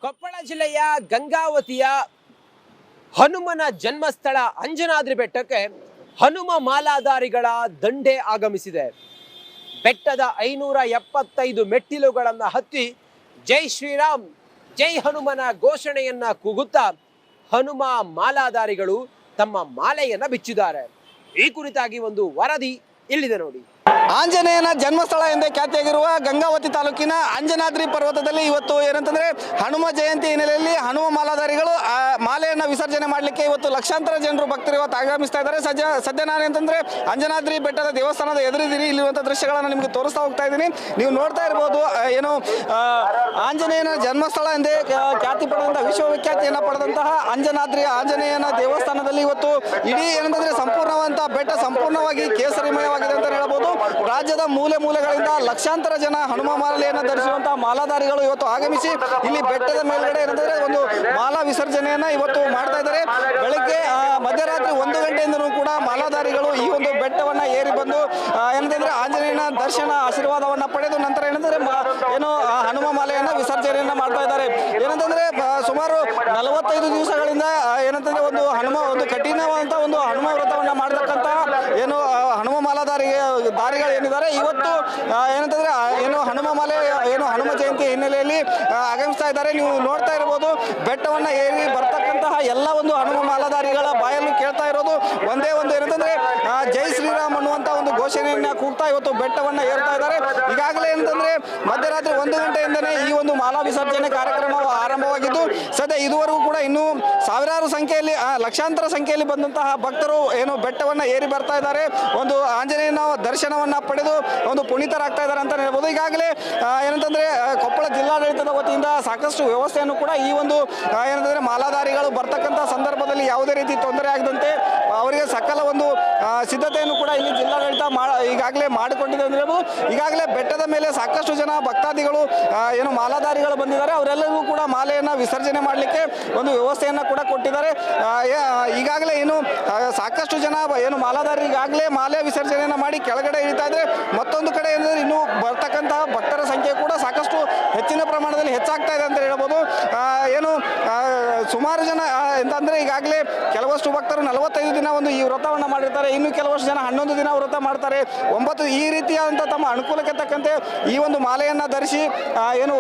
ಕೊಪ್ಪಳ ಜಿಲ್ಲೆಯ ಗಂಗಾವತಿಯ ಹನುಮನ ಜನ್ಮಸ್ಥಳ ಅಂಜನಾದ್ರಿ ಬೆಟ್ಟಕ್ಕೆ ಹನುಮ ಮಾಲಾಧಾರಿಗಳ ದಂಡೆ ಆಗಮಿಸಿದೆ. ಬೆಟ್ಟದ 575 ಮೆಟ್ಟಿಲುಗಳನ್ನು ಹತ್ತಿ ಜೈ ಶ್ರೀರಾಮ್ ಜೈ ಹನುಮನ ಘೋಷಣೆಯನ್ನ ಕೂಗುತ್ತಾ ಹನುಮ ಮಾಲಾಧಾರಿಗಳು ತಮ್ಮ ಮಾಲೆಯನ್ನ ಬಿಚ್ಚಿದ್ದಾರೆ. ಈ ಕುರಿತಾಗಿ ಒಂದು ವರದಿ ಇಲ್ಲಿದೆ ನೋಡಿ. ಆಂಜನೇಯನ ಜನ್ಮಸ್ಥಳ ಎಂದೇ ಖ್ಯಾತಿಯಾಗಿರುವ ಗಂಗಾವತಿ ತಾಲೂಕಿನ ಅಂಜನಾದ್ರಿ ಪರ್ವತದಲ್ಲಿ ಇವತ್ತು ಏನಂತಂದ್ರೆ ಹನುಮ ಜಯಂತಿ ಹಿನ್ನೆಲೆಯಲ್ಲಿ ಹನುಮ ಮಾಲಾಧಾರಿಗಳು ಮಾಲೆಯನ್ನು ವಿಸರ್ಜನೆ ಮಾಡಲಿಕ್ಕೆ ಇವತ್ತು ಲಕ್ಷಾಂತರ ಜನರು ಭಕ್ತರು ಇವತ್ತು ಆಗಮಿಸ್ತಾ ಇದ್ದಾರೆ. ಸದ್ಯ ನಾನು ಅಂತಂದ್ರೆ ಅಂಜನಾದ್ರಿ ಬೆಟ್ಟದ ದೇವಸ್ಥಾನದ ಎದುರಿದ್ದೀನಿ. ಇಲ್ಲಿರುವಂಥ ದೃಶ್ಯಗಳನ್ನು ನಿಮಗೆ ತೋರಿಸ್ತಾ ಹೋಗ್ತಾ ಇದ್ದೀನಿ. ನೀವು ನೋಡ್ತಾ ಇರ್ಬೋದು, ಆಂಜನೇಯನ ಜನ್ಮಸ್ಥಳ ಎಂದೇ ಖ್ಯಾತಿ ಪಡೆದಂತಹ ವಿಶ್ವವಿಖ್ಯಾತಿಯನ್ನು ಪಡೆದಂತಹ ಆಂಜನೇಯನ ದೇವಸ್ಥಾನದಲ್ಲಿ ಇವತ್ತು ಇಡೀ ಏನಂತಂದ್ರೆ ಸಂಪೂರ್ಣವಂತ ಬೆಟ್ಟ ಸಂಪೂರ್ಣವಾಗಿ ಕೇಸರಿಮಯವಾಗಿದೆ ಅಂತ ಹೇಳ್ಬೋದು. ರಾಜ್ಯದ ಮೂಲೆ ಮೂಲೆಗಳಿಂದ ಲಕ್ಷಾಂತರ ಜನ ಹನುಮ ಮಾಲೆಯನ್ನು ಧರಿಸುವಂತಹ ಮಾಲಾಧಾರಿಗಳು ಇವತ್ತು ಆಗಮಿಸಿ ಇಲ್ಲಿ ಬೆಟ್ಟದ ಮೇಲ್ಗಡೆ ಏನಂತಂದ್ರೆ ಒಂದು ಮಾಲಾ ವಿಸರ್ಜನೆಯನ್ನ ಇವತ್ತು ಮಾಡ್ತಾ ಇದ್ದಾರೆ. ಬೆಳಿಗ್ಗೆ ಮಧ್ಯರಾತ್ರಿ 1 ಗಂಟೆಯಿಂದಲೂ ಕೂಡ ಮಾಲಾಧಾರಿಗಳು ಈ ಒಂದು ಬೆಟ್ಟವನ್ನ ಏರಿ ಬಂದು ಏನಂತಂದ್ರೆ ಆಂಜನೇಯನ ದರ್ಶನ ಆಶೀರ್ವಾದವನ್ನ ಪಡೆದು ನಂತರ ಏನಂತಂದ್ರೆ ಹನುಮ ಮಾಲೆಯನ್ನ ವಿಸರ್ಜನೆಯನ್ನ ಮಾಡ್ತಾ ಇದ್ದಾರೆ. ಏನಂತಂದ್ರೆ ಸುಮಾರು 45 ದಿವಸಗಳಿಂದ ಏನಂತಂದ್ರೆ ಒಂದು ಕಠಿಣವಾದಂತಹ ಒಂದು ಹನುಮ ವ್ರತವನ್ನ ಮಾಡತಕ್ಕಂತಹ ಹನುಮ ದಾರಿಗಳು ಏನಿದ್ದಾರೆ ಇವತ್ತು ಏನಂತಂದ್ರೆ ಹನುಮ ಮಾಲೆ ಹನುಮ ಜಯಂತಿ ಹಿನ್ನೆಲೆಯಲ್ಲಿ ಆಗಮಿಸ್ತಾ ಇದ್ದಾರೆ. ನೀವು ನೋಡ್ತಾ ಇರಬಹುದು, ಬೆಟ್ಟವನ್ನ ಏರಿ ಬರ್ತಕ್ಕಂತಹ ಎಲ್ಲ ಒಂದು ಹನುಮ ಮಾಲಾಧಾರಿಗಳ ಬಾಯಲ್ಲಿ ಕೇಳ್ತಾ ಇರೋದು ಒಂದೇ ಒಂದು ಏನಂತಂದ್ರೆ ಜೈ ಶ್ರೀರಾಮ್ ಅನ್ನುವಂತ ಒಂದು ಘೋಷಣೆಯನ್ನ ಕೂಗ್ತಾ ಇವತ್ತು ಬೆಟ್ಟವನ್ನ ಏರ್ತಾ ಇದ್ದಾರೆ. ಈಗಾಗಲೇ ಏನಂತಂದ್ರೆ ಮಧ್ಯರಾತ್ರಿ 1 ಗಂಟೆಯಿಂದನೇ ಈ ಒಂದು ಮಾಲಾ ವಿಸರ್ಜನೆ ಕಾರ್ಯಕ್ರಮ ಆರಂಭವಾಗಿದ್ದು ಸದ್ಯ ಇದುವರೆಗೂ ಕೂಡ ಇನ್ನೂ ಸಾವಿರಾರು ಸಂಖ್ಯೆಯಲ್ಲಿ ಲಕ್ಷಾಂತರ ಸಂಖ್ಯೆಯಲ್ಲಿ ಬಂದಂತಹ ಭಕ್ತರು ಬೆಟ್ಟವನ್ನ ಏರಿ ಬರ್ತಾ ಇದ್ದಾರೆ. ಒಂದು ಆಂಜನೇಯನ ದರ್ಶನವನ್ನ ಪಡೆದು ಒಂದು ಪುನೀತರಾಗ್ತಾ ಇದ್ದಾರೆ ಅಂತ ಹೇಳ್ಬೋದು. ಈಗಾಗಲೇ ಏನಂತಂದ್ರೆ ಕೊಪ್ಪಳ ಜಿಲ್ಲಾಡಳಿತದ ವತಿಯಿಂದ ಸಾಕಷ್ಟು ವ್ಯವಸ್ಥೆಯನ್ನು ಕೂಡ ಈ ಒಂದು ಏನಂತಂದ್ರೆ ಮಾಲಾಧಾರಿಗಳು ಬರ್ತಕ್ಕಂಥ ಸಂದರ್ಭದಲ್ಲಿ ಯಾವುದೇ ರೀತಿ ತೊಂದರೆ ಆಗದಂತೆ ಅವರಿಗೆ ಸಕಲ ಒಂದು ಸಿದ್ಧತೆಯನ್ನು ಕೂಡ ಇಲ್ಲಿ ಜಿಲ್ಲಾಡಳಿತ ಈಗಾಗಲೇ ಮಾಡಿಕೊಂಡಿದೆ ಅಂತ ಹೇಳ್ಬೋದು. ಈಗಾಗಲೇ ಬೆಟ್ಟದ ಮೇಲೆ ಸಾಕಷ್ಟು ಜನ ಭಕ್ತಾದಿಗಳು ಮಾಲಾಧಾರಿಗಳು ಬಂದಿದ್ದಾರೆ. ಅವರೆಲ್ಲರಿಗೂ ಕೂಡ ಮಾಲೆಯನ್ನ ವಿಸರ್ಜನೆ ಮಾಡಲಿಕ್ಕೆ ಒಂದು ವ್ಯವಸ್ಥೆಯನ್ನ ಕೂಡ ಕೊಟ್ಟಿದ್ದಾರೆ. ಈಗಾಗಲೇ ಸಾಕಷ್ಟು ಜನ ಮಾಲಾಧಾರಿಗಾಗಲೇ ಮಾಲೆ ವಿಸರ್ಜನೆಯನ್ನ ಮಾಡಿ ಕೆಳಗಡೆ ಇಳಿತಾ ಇದ್ರೆ, ಮತ್ತೊಂದು ಕಡೆ ಏನಂದ್ರೆ ಇನ್ನು ಬರ್ತಕ್ಕಂತಹ ಭಕ್ತರ ಸಂಖ್ಯೆ ಕೂಡ ಸಾಕಷ್ಟು ಹೆಚ್ಚಿನ ಪ್ರಮಾಣದಲ್ಲಿ ಹೆಚ್ಚಾಗ್ತಾ ಇದೆ ಅಂತ ಹೇಳ್ಬೋದು. ಸುಮಾರು ಜನ ಅಂತಂದ್ರೆ ಈಗಾಗಲೇ ಕೆಲವಷ್ಟು ಭಕ್ತರು 45 ದಿನ ಈ ವ್ರತವನ್ನ ಮಾಡಿರ್ತಾರೆ. ಇನ್ನು ಕೆಲವಷ್ಟು ಜನ 11 ದಿನ ವ್ರತ ಮಾಡ್ತಾರೆ. 9 ಈ ರೀತಿಯಾದಂಥ ತಮ್ಮ ಅನುಕೂಲಕ್ಕೆ ತಕ್ಕಂತೆ ಈ ಒಂದು ಮಾಲೆಯನ್ನ ಧರಿಸಿ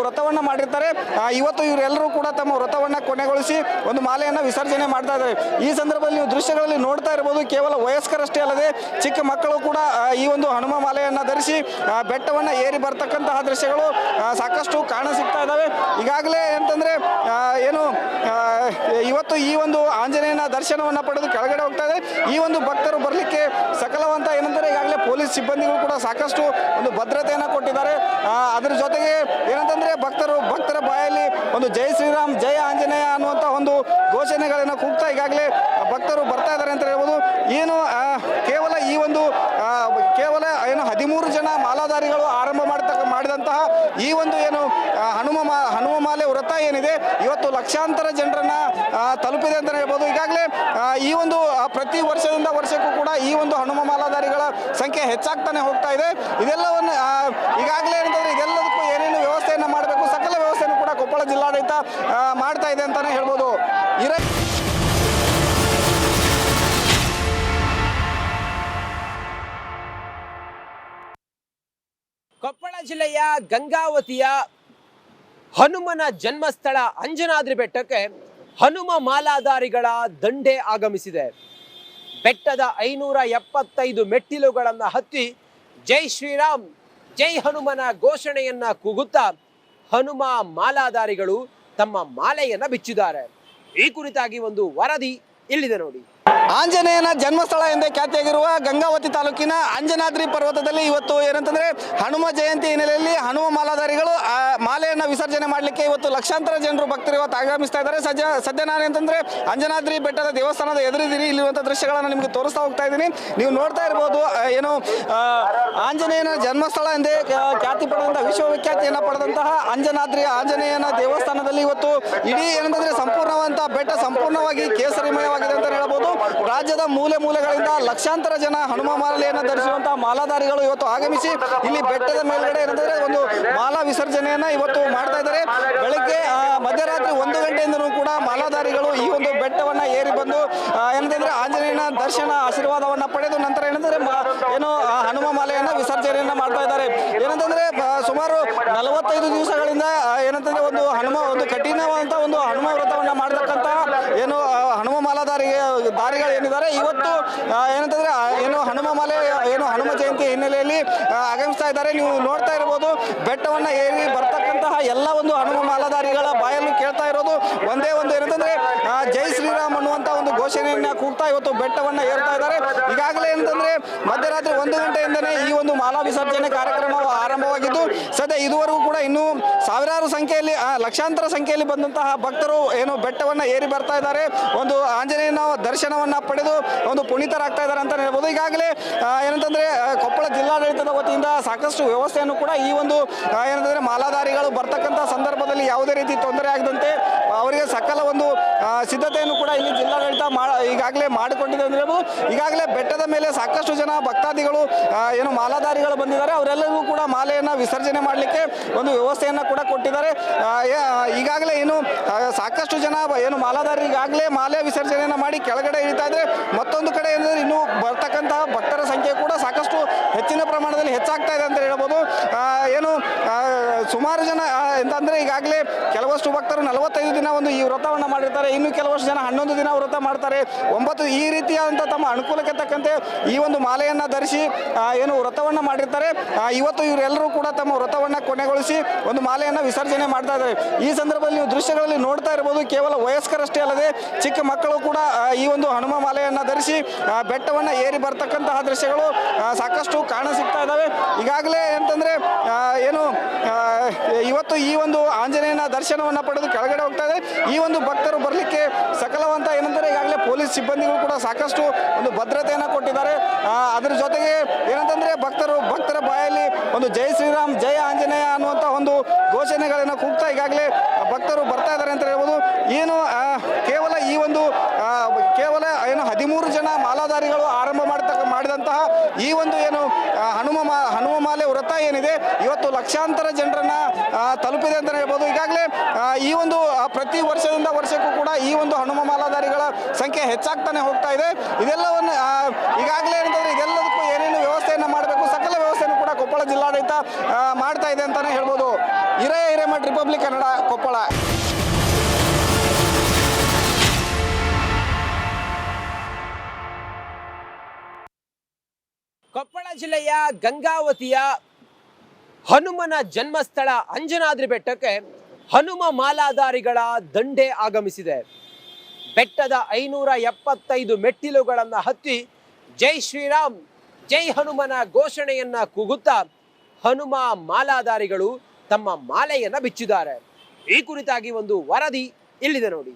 ವ್ರತವನ್ನ ಮಾಡಿರ್ತಾರೆ. ಇವತ್ತು ಇವರೆಲ್ಲರೂ ಕೂಡ ತಮ್ಮ ವ್ರತವನ್ನ ಕೊನೆಗೊಳಿಸಿ ಒಂದು ಮಾಲೆಯನ್ನ ವಿಸರ್ಜನೆ ಮಾಡ್ತಾ ಇದ್ದಾರೆ. ಈ ಸಂದರ್ಭದಲ್ಲಿ ನೀವು ದೃಶ್ಯಗಳಲ್ಲಿ ನೋಡ್ತಾ ಇರಬಹುದು, ಕೇವಲ ವಯಸ್ಕರಷ್ಟೇ ಅಲ್ಲದೆ ಚಿಕ್ಕ ಮಕ್ಕಳು ಕೂಡ ಈ ಒಂದು ಹನುಮ ಮಾಲೆಯನ್ನ ಧರಿಸಿ ಬೆಟ್ಟವನ್ನ ಏರಿ ಬರ್ತಕ್ಕಂತಹ ದೃಶ್ಯಗಳು ಸಾಕಷ್ಟು ಕಾಣ ಸಿಗ್ತಾ ಇದ್ದಾವೆ. ಈಗಾಗಲೇ ಅಂತಂದ್ರೆ ಇವತ್ತು ಈ ಒಂದು ಆಂಜನೇಯನ ದರ್ಶನವನ್ನ ಪಡೆದು ಕೆಳಗಡೆ ಹೋಗ್ತಾ ಇದೆ. ಈ ಒಂದು ಭಕ್ತರು ಬರಲಿಕ್ಕೆ ಸಕಲವಂತ ಏನಂತಾರೆ ಈಗಾಗಲೇ ಪೊಲೀಸ್ ಸಿಬ್ಬಂದಿಗಳು ಕೂಡ ಸಾಕಷ್ಟು ಒಂದು ಭದ್ರತೆಯನ್ನು ಕೊಟ್ಟಿದ್ದಾರೆ. ಅದರ ಜೊತೆಗೆ ಏನಂತಂದ್ರೆ ಭಕ್ತರ ಬಾಯಲ್ಲಿ ಒಂದು ಜೈ ಶ್ರೀರಾಮ್ ಜೈ ಆಂಜನೇಯ ಅನ್ನುವಂಥ ಒಂದು ಘೋಷಣೆಗಳನ್ನು ಕೂಗ್ತಾ ಈಗಾಗಲೇ ಭಕ್ತರು ಬರ್ತಾ ಇದ್ದಾರೆ ಅಂತ ಹೇಳ್ಬೋದು. ಕೇವಲ 13 ಜನ ಮಾಲಾಧಾರಿಗಳು ಆರಂಭ ಮಾಡಿದಂತಹ ಈ ಒಂದು ಹನುಮ ಮಾಲೆ ವ್ರತ ಏನಿದೆ ಇವತ್ತು ಲಕ್ಷಾಂತರ ಜನರನ್ನ ತಲುಪಿದೆ ಅಂತ ಹೇಳ್ಬೋದು. ಈಗಾಗಲೇ ಈ ಒಂದು ಪ್ರತಿ ವರ್ಷದಿಂದ ವರ್ಷಕ್ಕೂ ಕೂಡ ಈ ಒಂದು ಹನುಮ ಮಾಲಾಧಾರಿಗಳ ಸಂಖ್ಯೆ ಹೆಚ್ಚಾಗ್ತಾನೆ ಹೋಗ್ತಾ ಇದೆ. ಇದೆಲ್ಲವನ್ನು ಈಗಾಗಲೇ ಏನಂತಂದ್ರೆ ಇದೆಲ್ಲದಕ್ಕೂ ಏನೇನು ವ್ಯವಸ್ಥೆಯನ್ನು ಮಾಡಬೇಕು ಸಕಲ ವ್ಯವಸ್ಥೆಯನ್ನು ಕೂಡ ಕೊಪ್ಪಳ ಜಿಲ್ಲಾಡಳಿತ ಮಾಡ್ತಾ ಇದೆ ಅಂತಾನೆ ಹೇಳ್ಬೋದು. ಕೊಪ್ಪಳ ಜಿಲ್ಲೆಯ ಗಂಗಾವತಿಯ ಹನುಮನ ಜನ್ಮಸ್ಥಳ ಅಂಜನಾದ್ರಿ ಬೆಟ್ಟಕ್ಕೆ ಹನುಮ ಮಾಲಾಧಾರಿಗಳ ದಂಡೆ ಆಗಮಿಸಿದೆ. ಬೆಟ್ಟದ 575 ಮೆಟ್ಟಿಲುಗಳನ್ನು ಹತ್ತಿ ಜೈ ಶ್ರೀರಾಮ್ ಜೈ ಹನುಮನ ಘೋಷಣೆಯನ್ನ ಕೂಗುತ್ತಾ ಹನುಮ ಮಾಲಾಧಾರಿಗಳು ತಮ್ಮ ಮಾಲೆಯನ್ನ ಬಿಚ್ಚಿದ್ದಾರೆ. ಈ ಕುರಿತಾಗಿ ಒಂದು ವರದಿ ಇಲ್ಲಿದೆ ನೋಡಿ. ಆಂಜನೇಯನ ಜನ್ಮಸ್ಥಳ ಎಂದೇ ಖ್ಯಾತಿಯಾಗಿರುವ ಗಂಗಾವತಿ ತಾಲೂಕಿನ ಅಂಜನಾದ್ರಿ ಪರ್ವತದಲ್ಲಿ ಇವತ್ತು ಏನಂತಂದ್ರೆ ಹನುಮ ಜಯಂತಿ ಹಿನ್ನೆಲೆಯಲ್ಲಿ ಹನುಮ ಮಾಲಾಧಾರಿಗಳು ಮಾಲೆಯನ್ನ ವಿಸರ್ಜನೆ ಮಾಡಲಿಕ್ಕೆ ಇವತ್ತು ಲಕ್ಷಾಂತರ ಜನರು ಭಕ್ತರು ಇವತ್ತು ಆಗಮಿಸ್ತಾ ಇದ್ದಾರೆ. ಸದ್ಯ ನಾನು ಅಂತಂದ್ರೆ ಅಂಜನಾದ್ರಿ ಬೆಟ್ಟದ ದೇವಸ್ಥಾನದ ಎದುರಿದ್ದೀನಿ. ಇಲ್ಲಿರುವಂಥ ದೃಶ್ಯಗಳನ್ನು ನಿಮಗೆ ತೋರಿಸ್ತಾ ಹೋಗ್ತಾ ಇದ್ದೀನಿ. ನೀವು ನೋಡ್ತಾ ಇರ್ಬೋದು, ಆಂಜನೇಯನ ಜನ್ಮಸ್ಥಳ ಎಂದೇ ಖ್ಯಾತಿ ಪಡೆದಂತಹ ವಿಶ್ವವಿಖ್ಯಾತಿಯನ್ನು ಪಡೆದಂತಹ ಆಂಜನೇಯನ ದೇವಸ್ಥಾನದಲ್ಲಿ ಇವತ್ತು ಇಡೀ ಏನಂತಂದ್ರೆ ಸಂಪೂರ್ಣವಂತ ಬೆಟ್ಟ ಸಂಪೂರ್ಣವಾಗಿ ಕೇಸರಿಮಯವಾಗಿದೆ ಅಂತ ಹೇಳ್ಬೋದು. ರಾಜ್ಯದ ಮೂಲೆ ಮೂಲೆಗಳಿಂದ ಲಕ್ಷಾಂತರ ಜನ ಹನುಮ ಮಾಲೆಯನ್ನು ಧರಿಸುವಂತಹ ಮಾಲಾಧಾರಿಗಳು ಇವತ್ತು ಆಗಮಿಸಿ ಇಲ್ಲಿ ಬೆಟ್ಟದ ಮೇಲ್ಗಡೆ ಏನಂತಂದ್ರೆ ಒಂದು ಮಾಲಾ ವಿಸರ್ಜನೆಯನ್ನ ಇವತ್ತು ಮಾಡ್ತಾ ಇದ್ದಾರೆ. ಬೆಳಿಗ್ಗೆ ಮಧ್ಯರಾತ್ರಿ 1 ಗಂಟೆಯಿಂದಲೂ ಕೂಡ ಮಾಲಾಧಾರಿಗಳು ಈ ಒಂದು ಬೆಟ್ಟವನ್ನ ಏರಿ ಬಂದು ಏನಂತಂದ್ರೆ ಆಂಜನೇಯನ ದರ್ಶನ ಆಶೀರ್ವಾದವನ್ನ ಪಡೆದು ನಂತರ ಏನಂತಂದ್ರೆ ಹನುಮ ಮಾಲೆಯನ್ನ ವಿಸರ್ಜನೆಯನ್ನ ಮಾಡ್ತಾ ಇದ್ದಾರೆ. ಏನಂತಂದ್ರೆ ಸುಮಾರು 45 ದಿವಸಗಳಿಂದ ಏನಂತಂದ್ರೆ ಒಂದು ಕಠಿಣವಾದಂತಹ ಒಂದು ಹನುಮ ವ್ರತವನ್ನ ಮಾಡತಕ್ಕಂತ ಹನುಮ ದಾರಿಗಳು ಏನಿದ್ದಾರೆ ಇವತ್ತು ಏನಂತಂದ್ರೆ ಹನುಮ ಮಾಲೆ ಹನುಮ ಜಯಂತಿ ಹಿನ್ನೆಲೆಯಲ್ಲಿ ಆಗಮಿಸ್ತಾ ಇದ್ದಾರೆ. ನೀವು ನೋಡ್ತಾ ಇರಬಹುದು ಬೆಟ್ಟವನ್ನ ಏರಿ ಬರ್ತಕ್ಕಂತಹ ಎಲ್ಲ ಒಂದು ಹನುಮ ಮಾಲಾಧಾರಿಗಳ ಬಾಯಲ್ಲಿ ಕೇಳ್ತಾ ಇರೋದು ಒಂದೇ ಒಂದು ಏನಂತಂದ್ರೆ ಜೈ ಶ್ರೀರಾಮ್ ಅನ್ನುವಂತ ಒಂದು ಘೋಷಣೆಯನ್ನ ಕೂಗ್ತಾ ಇವತ್ತು ಬೆಟ್ಟವನ್ನ ಏರ್ತಾ ಇದ್ದಾರೆ. ಈಗಾಗಲೇ ಏನಂತಂದ್ರೆ ಮಧ್ಯರಾತ್ರಿ 1 ಗಂಟೆಯಿಂದನೇ ಈ ಒಂದು ಮಾಲಾ ವಿಸರ್ಜನೆ ಕಾರ್ಯಕ್ರಮ ಆರಂಭವಾಗಿದ್ದು ಸದ್ಯ ಇದುವರೆಗೂ ಕೂಡ ಇನ್ನೂ ಸಾವಿರಾರು ಸಂಖ್ಯೆಯಲ್ಲಿ ಲಕ್ಷಾಂತರ ಸಂಖ್ಯೆಯಲ್ಲಿ ಬಂದಂತಹ ಭಕ್ತರು ಬೆಟ್ಟವನ್ನ ಏರಿ ಬರ್ತಾ ಇದ್ದಾರೆ. ಒಂದು ಆಂಜನೇಯನ ದರ್ಶನವನ್ನ ಪಡೆದು ಒಂದು ಪುನೀತರಾಗ್ತಾ ಇದ್ದಾರೆ ಅಂತ ಹೇಳ್ಬೋದು. ಈಗಾಗಲೇ ಏನಂತಂದ್ರೆ ಕೊಪ್ಪಳ ಜಿಲ್ಲಾಡಳಿತದ ವತಿಯಿಂದ ಸಾಕಷ್ಟು ವ್ಯವಸ್ಥೆಯನ್ನು ಕೂಡ ಈ ಒಂದು ಏನಂತಂದ್ರೆ ಮಾಲಾಧಾರಿಗಳು ಬರ್ತಕ್ಕಂಥ ಸಂದರ್ಭದಲ್ಲಿ ಯಾವುದೇ ರೀತಿ ತೊಂದರೆ ಆಗದಂತೆ ಅವರಿಗೆ ಸಕಲ ಒಂದು ಸಿದ್ಧತೆಯನ್ನು ಕೂಡ ಇಲ್ಲಿ ಜಿಲ್ಲಾಡಳಿತ ಈಗಾಗಲೇ ಮಾಡಿಕೊಂಡಿದೆ ಅಂತ ಹೇಳ್ಬೋದು. ಈಗಾಗಲೇ ಬೆಟ್ಟದ ಮೇಲೆ ಸಾಕಷ್ಟು ಜನ ಭಕ್ತಾದಿಗಳು ಮಾಲಾಧಾರಿಗಳು ಬಂದಿದ್ದಾರೆ. ಅವರೆಲ್ಲರಿಗೂ ಕೂಡ ಮಾಲೆಯನ್ನ ವಿಸರ್ಜನೆ ಮಾಡಲಿಕ್ಕೆ ಒಂದು ವ್ಯವಸ್ಥೆಯನ್ನ ಕೂಡ ಕೊಟ್ಟಿದ್ದಾರೆ. ಈಗಾಗಲೇ ಸಾಕಷ್ಟು ಜನ ಮಾಲಾಧಾರಿಗಾಗಲೇ ಮಾಲೆ ವಿಸರ್ಜನೆಯನ್ನ ಮಾಡಿ ಕೆಳಗಡೆ ಇಳಿತಾ ಇದ್ರೆ, ಮತ್ತೊಂದು ಕಡೆ ಏನಂದ್ರೆ ಇನ್ನು ಬರ್ತಕ್ಕಂತಹ ಭಕ್ತರ ಸಂಖ್ಯೆ ಕೂಡ ಸಾಕಷ್ಟು ಹೆಚ್ಚಿನ ಪ್ರಮಾಣದಲ್ಲಿ ಹೆಚ್ಚಾಗ್ತಾ ಇದೆ ಅಂತ ಹೇಳ್ಬೋದು. ಸುಮಾರು ಜನ ಅಂತಂದ್ರೆ ಈಗಾಗಲೇ ಕೆಲವಷ್ಟು ಭಕ್ತರು 45 ದಿನ ಈ ವ್ರತವನ್ನ ಮಾಡಿರ್ತಾರೆ. ಇನ್ನು ಕೆಲವಷ್ಟು ಜನ 11 ದಿನ ವ್ರತ ಮಾಡ್ತಾರೆ. 9 ಈ ರೀತಿಯಾದಂತಹ ತಮ್ಮ ಅನುಕೂಲಕ್ಕೆ ತಕ್ಕಂತೆ ಈ ಒಂದು ಮಾಲೆಯನ್ನ ಧರಿಸಿ ವ್ರತವನ್ನ ಮಾಡಿರ್ತಾರೆ. ಇವತ್ತು ಇವರೆಲ್ಲರೂ ಕೂಡ ತಮ್ಮ ವ್ರತವನ್ನ ಕೊನೆಗೊಳಿಸಿ ಒಂದು ಮಾಲೆಯನ್ನ ವಿಸರ್ಜನೆ ಮಾಡ್ತಾ ಇದ್ದಾರೆ. ಈ ಸಂದರ್ಭದಲ್ಲಿ ನೀವು ದೃಶ್ಯಗಳಲ್ಲಿ ನೋಡ್ತಾ ಇರಬಹುದು, ಕೇವಲ ವಯಸ್ಕರಷ್ಟೇ ಅಲ್ಲದೆ ಚಿಕ್ಕ ಮಕ್ಕಳು ಕೂಡ ಈ ಒಂದು ಹನುಮ ಮಾಲೆಯನ್ನ ಧರಿಸಿ ಬೆಟ್ಟವನ್ನ ಏರಿ ಬರ್ತಕ್ಕಂತಹ ದೃಶ್ಯಗಳು ಸಾಕಷ್ಟು ಕಾಣ ಸಿಗ್ತಾ ಇದ್ದಾವೆ. ಈಗಾಗಲೇ ಅಂತಂದ್ರೆ ಇವತ್ತು ಈ ಒಂದು ಆಂಜನೇಯನ ದರ್ಶನವನ್ನ ಪಡೆದು ಕೆಳಗಡೆ ಹೋಗ್ತಾ ಇದೆ. ಈ ಒಂದು ಭಕ್ತರು ಬರಲಿಕ್ಕೆ ಸಕಲವಂತ ಏನಂತಾರೆ ಈಗಾಗಲೇ ಪೊಲೀಸ್ ಸಿಬ್ಬಂದಿಗಳು ಕೂಡ ಸಾಕಷ್ಟು ಒಂದು ಭದ್ರತೆಯನ್ನ ಕೊಟ್ಟಿದ್ದಾರೆ. ಅದರ ಜೊತೆಗೆ ಏನಂತಂದ್ರೆ ಭಕ್ತರ ಬಾಯಲ್ಲಿ ಒಂದು ಜೈ ಶ್ರೀರಾಮ್ ಜೈ ಆಂಜನೇಯ ಅನ್ನುವಂತ ಒಂದು ಘೋಷಣೆಗಳನ್ನ ಕೂಗ್ತಾ ಈಗಾಗಲೇ ಭಕ್ತರು ಬರ್ತಾ ಇದ್ದಾರೆ ಅಂತ ಹೇಳ್ಬೋದು. ಕೇವಲ 13 ಜನ ಮಾಲಾಧಾರಿಗಳು ಆರಂಭ ಮಾಡಿದಂತಹ ಈ ಒಂದು ಹನುಮ ಮಾಲೆ ವ್ರತ ಏನಿದೆ ಇವತ್ತು ಲಕ್ಷಾಂತರ ಜನರನ್ನ ತಲುಪಿದೆ ಅಂತ ಹೇಳ್ಬೋದು. ಈಗಾಗಲೇ ಈ ಒಂದು ಪ್ರತಿ ವರ್ಷದಿಂದ ವರ್ಷಕ್ಕೂ ಕೂಡ ಈ ಒಂದು ಹನುಮ ಮಾಲಾಧಾರಿಗಳ ಸಂಖ್ಯೆ ಹೆಚ್ಚಾಗ್ತಾನೆ ಹೋಗ್ತಾ ಇದೆ. ಇದೆಲ್ಲವನ್ನು ಈಗಾಗಲೇ ಏನಂತಂದ್ರೆ ಇದೆಲ್ಲದಕ್ಕೂ ಏನೇನು ವ್ಯವಸ್ಥೆಯನ್ನ ಮಾಡಬೇಕು ಸಕಲ ವ್ಯವಸ್ಥೆಯನ್ನು ಕೂಡ ಕೊಪ್ಪಳ ಜಿಲ್ಲಾಡಳಿತ ಮಾಡ್ತಾ ಇದೆ ಅಂತಾನೆ ಹೇಳ್ಬೋದು. ಹಿರೇಮಠ ರಿಪಬ್ಲಿಕ್ ಕನ್ನಡ ಕೊಪ್ಪಳ. ಕೊಪ್ಪಳ ಜಿಲ್ಲೆಯ ಗಂಗಾವತಿಯ ಹನುಮನ ಜನ್ಮಸ್ಥಳ ಅಂಜನಾದ್ರಿ ಬೆಟ್ಟಕ್ಕೆ ಹನುಮ ಮಾಲಾಧಾರಿಗಳ ದಂಡೆ ಆಗಮಿಸಿದೆ. ಬೆಟ್ಟದ 575 ಮೆಟ್ಟಿಲುಗಳನ್ನು ಹತ್ತಿ ಜೈ ಶ್ರೀರಾಮ್ ಜೈ ಹನುಮನ ಘೋಷಣೆಯನ್ನ ಕೂಗುತ್ತಾ ಹನುಮ ಮಾಲಾಧಾರಿಗಳು ತಮ್ಮ ಮಾಲೆಯನ್ನ ಬಿಚ್ಚಿದ್ದಾರೆ. ಈ ಕುರಿತಾಗಿ ಒಂದು ವರದಿ ಇಲ್ಲಿದೆ ನೋಡಿ.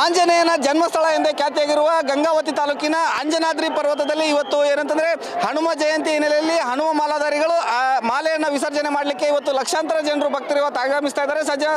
ಆಂಜನೇಯನ ಜನ್ಮಸ್ಥಳ ಎಂದೇ ಖ್ಯಾತಿಯಾಗಿರುವ ಗಂಗಾವತಿ ತಾಲೂಕಿನ ಅಂಜನಾದ್ರಿ ಪರ್ವತದಲ್ಲಿ ಇವತ್ತು ಏನಂತಂದ್ರೆ ಹನುಮ ಜಯಂತಿ ಹಿನ್ನೆಲೆಯಲ್ಲಿ ಹನುಮ ಮಾಲಾಧಾರಿಗಳು ಮಾಲೆಯನ್ನ ವಿಸರ್ಜನೆ ಮಾಡಲಿಕ್ಕೆ ಇವತ್ತು ಲಕ್ಷಾಂತರ ಜನರು ಭಕ್ತರು ಇವತ್ತು ಆಗಮಿಸ್ತಾ ಇದ್ದಾರೆ. ಸದ್ಯ